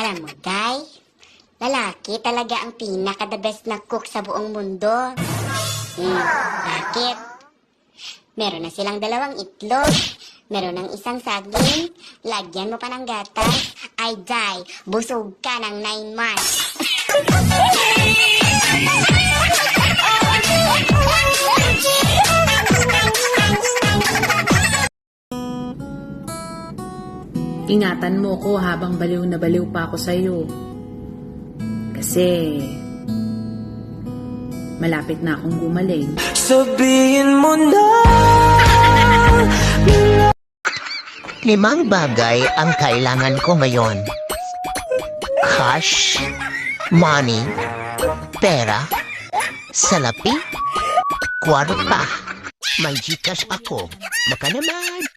Alam mo, Day, lalaki talaga ang pinaka-the best na cook sa buong mundo. Bakit? Meron na silang 2 itlog. Meron ng isang saging. Lagyan mo pa ng gatas. Ay, Day, busog ka ng 9 months. Ingatan mo ko habang baliw na baliw pa ako sa'yo. Kasi malapit na akong gumaling. Sabihin mo na 5 bagay ang kailangan ko ngayon. Cash, money, pera, salapi, kwarta. May Gcash ako. Baka naman